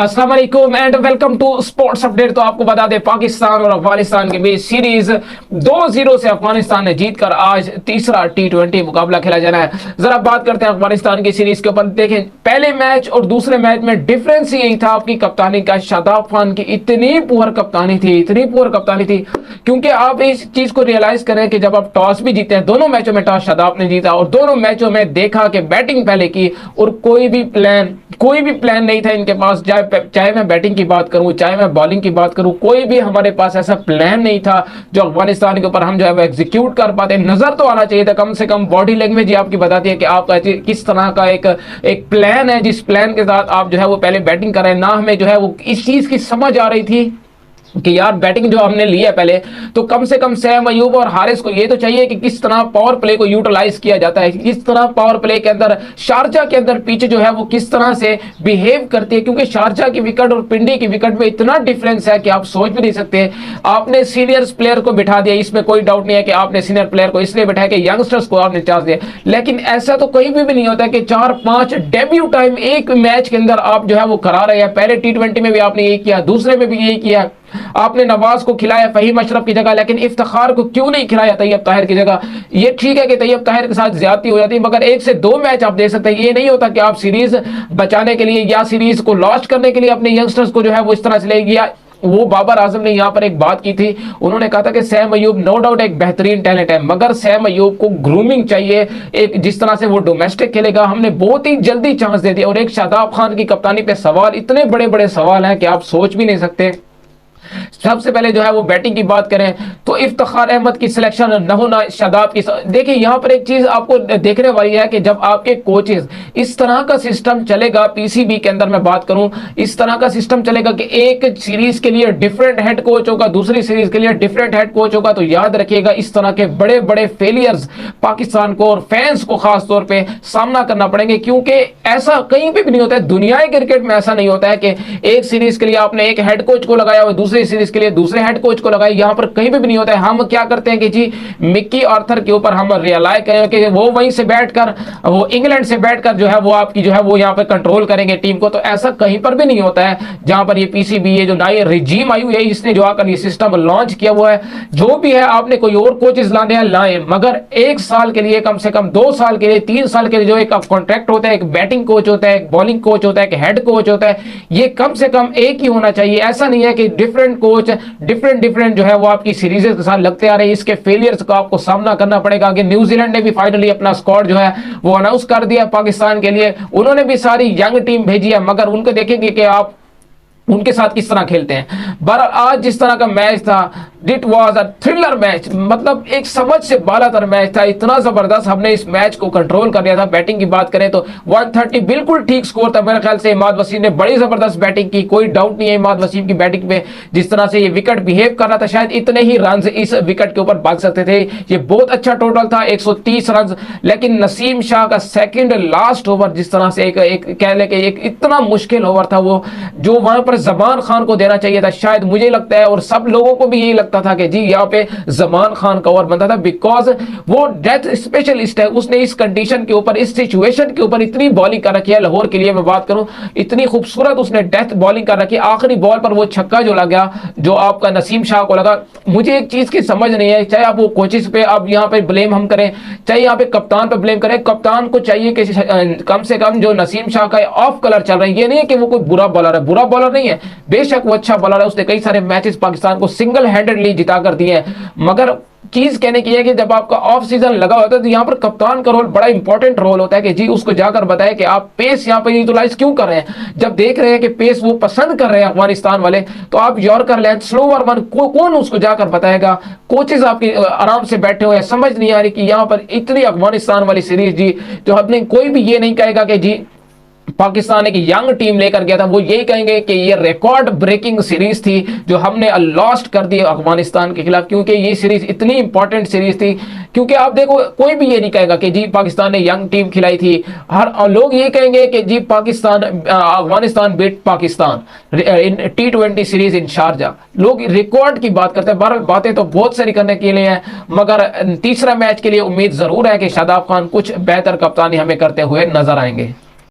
अस्सलाम वालेकुम and welcome to sports update. तो आपको बता दें, पाकिस्तान और अफगानिस्तान के बीच सीरीज 2-0 से अफगानिस्तान ने जीतकर आज तीसरा T20 मुकाबला खेला जाना है। जरा बात करते हैं अफगानिस्तान की सीरीज के ऊपर। देखें, पहले मैच और दूसरे मैच में डिफरेंस यही था आपकी कप्तानी का। शादाब खान की इतनी पुअर कप्तानी थी, क्योंकि आप इस चीज को रियलाइज करें कि जब आप टॉस भी जीते हैं, दोनों मैचों में टॉस शादाब ने जीता और दोनों मैचों में देखा कि बैटिंग पहले की और कोई भी प्लान नहीं था इनके पास। चाहे मैं बैटिंग की बात करूं, चाहे मैं बॉलिंग की बात करूं, कोई भी हमारे पास ऐसा प्लान नहीं था जो अफगानिस्तान के ऊपर हम जो है वो एग्जीक्यूट कर पाते। नजर तो आना चाहिए था, कम से कम बॉडी लैंग्वेज ही आपकी बताती है कि आपका किस तरह का एक प्लान है, जिस प्लान के साथ आप जो है वो पहले बैटिंग कर रहे हैं। ना हमें जो है वो इस चीज की समझ आ रही थी कि यार बैटिंग जो हमने ली है पहले, तो कम से कम सैम अयूब और हारिस को ये तो चाहिए कि किस तरह पावर प्ले को यूटिलाइज किया जाता है, किस तरह पावर प्ले के अंदर शारजा के अंदर पिच जो है वो किस तरह से बिहेव करती है। क्योंकि शारजा की विकेट और पिंडी की विकेट में इतना डिफरेंस है कि आप सोच भी नहीं सकते। आपने सीनियर प्लेयर को बिठा दिया, इसमें कोई डाउट नहीं है कि आपने सीनियर प्लेयर को इसलिए बिठाया कि यंगस्टर्स को आपने चांस दिया, लेकिन ऐसा तो कहीं भी नहीं होता कि 4-5 डेब्यू टाइम एक मैच के अंदर आप जो है वो करा रहे हैं। पहले T20 में भी आपने यही किया, दूसरे में भी यही किया। आपने नवाज को खिलाया फहीम अशरफ की जगह, लेकिन इफ्तिखार को क्यों नहीं खिलाया तैयब ताहिर की जगह। ये ठीक है कि तैयब ताहिर के साथ ज्यादती हो जाती है, मगर 1 से 2 मैच आप दे सकते हैं। ये नहीं होता कि आप सीरीज बचाने के लिए या सीरीज को लॉस्ट करने के लिए अपने यंगस्टर्स को जो है वो इस तरह से ले गया। वो बाबर आजम ने यहां पर एक बात की थी, उन्होंने कहा था कि सैम अयूब नो डाउट एक बेहतरीन टैलेंट है, मगर सैम अयूब को ग्रूमिंग चाहिए। एक जिस तरह से वो डोमेस्टिक खेलेगा, हमने बहुत ही जल्दी चांस दे दिया। और एक शादाब खान की कप्तानी पे सवाल, इतने बड़े बड़े सवाल हैं कि आप सोच भी नहीं सकते। सबसे पहले जो है वो बैटिंग की बात करें तो इफ्तिखार अहमद की सिलेक्शन न होना, शादाब की। देखिए, यहां पर एक चीज आपको देखने वाली है कि जब आपके कोचेस इस तरह का सिस्टम चलेगा, पीसीबी के अंदर मैं बात करूं, इस तरह का सिस्टम चलेगा कि एक सीरीज के लिए डिफरेंट हेड कोच होगा, दूसरी सीरीज के लिए डिफरेंट हेड कोच होगा, तो याद रखिएगा इस तरह के बड़े बड़े फेलियर्स पाकिस्तान को और फैंस को खास तौर पर सामना करना पड़ेंगे। क्योंकि ऐसा कहीं भी नहीं होता है, दुनिया क्रिकेट में ऐसा नहीं होता है कि एक सीरीज के लिए आपने एक हेड कोच को लगाया और दूसरी सीरीज के लिए दूसरे हेड कोच को लगाए। यहां पर कहीं भी नहीं होता है। हम क्या करते हैं कि जी मिक्की आर्थर के ऊपर हम रियलाय करें कि वो वहीं से बैठकर, वो इंग्लैंड से बैठकर जो है वो आपकी जो है वो यहां पर कंट्रोल करेंगे टीम को। तो ऐसा कहीं पर भी नहीं होता है। जहां पर ये पीसीबी, ये जो नई रिजीम आई हुई है, इसने जो आकर ये सिस्टम लॉन्च किया हुआ है, जो भी है आपने कोई और कोचेस लाने हैं लाए, मगर 1 साल के लिए, कम से कम 2 साल के लिए, 3 साल के लिए जो एक कॉन्ट्रैक्ट होता है, एक बैटिंग कोच होता है, एक बॉलिंग कोच होता है, एक हेड कोच होता है, ये कम से कम एक ही होना चाहिए। ऐसा नहीं है कि डिफरेंट कोच डिफरेंट जो है वो आपकी सीरीज के साथ लगते आ रहे हैं। इसके फेलियर्स का आपको सामना करना पड़ेगा। कि न्यूजीलैंड ने भी फाइनली अपना स्क्वाड जो है वो अनाउंस कर दिया पाकिस्तान के लिए। उन्होंने भी सारी यंग टीम भेजी है, मगर उनको देखेंगे कि आप उनके साथ किस तरह खेलते हैं। बहरहाल आज जिस तरह का मैच था, it was a thriller match, मतलब एक समझ से बालातर मैच था। इतना जबरदस्त हमने इस मैच को कंट्रोल कर लिया था। बैटिंग की बात करें तो 130 बिल्कुल ठीक स्कोर था। मेरे ख्याल से इमाद वसीम ने बड़ी जबरदस्त बैटिंग की, कोई डाउट नहीं है इमाद वसीम की बैटिंग पे। जिस तरह से ये विकेट बिहेव कर रहा था, शायद इतने ही रन इस विकेट के ऊपर भाग सकते थे। ये बहुत अच्छा टोटल था, 130 रन। लेकिन नसीम शाह का सेकंड लास्ट ओवर, जिस तरह से एक कह ले कि एक इतना मुश्किल ओवर था वो, जो वहां पर जमान खान को देना चाहिए था। शायद मुझे लगता है और सब लोगों को भी यही लगता था कि जी यहाँ पे जमान खान का ओवर बनता था, बिकॉज वो डेथ स्पेशलिस्ट है। उसने इस कंडीशन के ऊपर, इस सिचुएशन के ऊपर इतनी बॉलिंग कर रखी है। लाहौर के लिए मैं बात करूं, इतनी खूबसूरत उसने डेथ बॉलिंग कर रखी है। आखिरी बॉल पर वो छक्का जो लगा, जो आपका नसीम शाह को लगा, मुझे एक चीज की समझ नहीं है। चाहे आप वो कोचेस पे अब यहाँ पे ब्लेम हम करें, चाहे यहाँ पे कप्तान पे ब्लेम करें, कप्तान को चाहिए कि कम से कम जो नसीम शाह का ऑफ कलर चल रहा है, ये नहीं है कि वो कोई बुरा बॉलर है, बुरा बॉलर नहीं है, बेशक वो अच्छा बॉलर है। उसने कई सारे मैचेस पाकिस्तान को सिंगल हैंडेडली जिता कर दिए हैं, मगर चीज कहने की है कि जब आपका ऑफ सीजन लगा होता है तो यहाँ पर कप्तान का रोल बड़ा इंपॉर्टेंट रोल होता है कि जी उसको जाकर बताए कि आप पेस यहाँ पर यूटिलाइज क्यों कर रहे हैं। जब देख रहे हैं कि पेस वो पसंद कर रहे हैं अफगानिस्तान वाले, तो आप यॉर्कर लेंथ, स्लोवर वन कौन उसको जाकर बताएगा। कोचेस आपके आराम से बैठे हुए हैं, समझ नहीं आ रही कि यहाँ पर इतनी अफगानिस्तान वाली सीरीज जी, जो हमने कोई भी ये नहीं कहेगा कि जी पाकिस्तान एक यंग टीम लेकर गया था, वो यही कहेंगे कि ये रिकॉर्ड ब्रेकिंग सीरीज थी जो हमने लॉस्ट कर दी अफगानिस्तान के खिलाफ। क्योंकि ये सीरीज इतनी इंपॉर्टेंट सीरीज थी, क्योंकि आप देखो कोई भी ये नहीं कहेगा कि जी पाकिस्तान ने यंग टीम खिलाई थी। हर लोग ये कहेंगे कि जी Afghanistan beat Pakistan in T20 series in Sharjah. लोग रिकॉर्ड की बात करते हैं। बहरहाल बातें तो बहुत सारी करने के लिए हैं, मगर तीसरा मैच के लिए उम्मीद जरूर है कि शादाब खान कुछ बेहतर कप्तानी हमें करते हुए नजर आएंगे।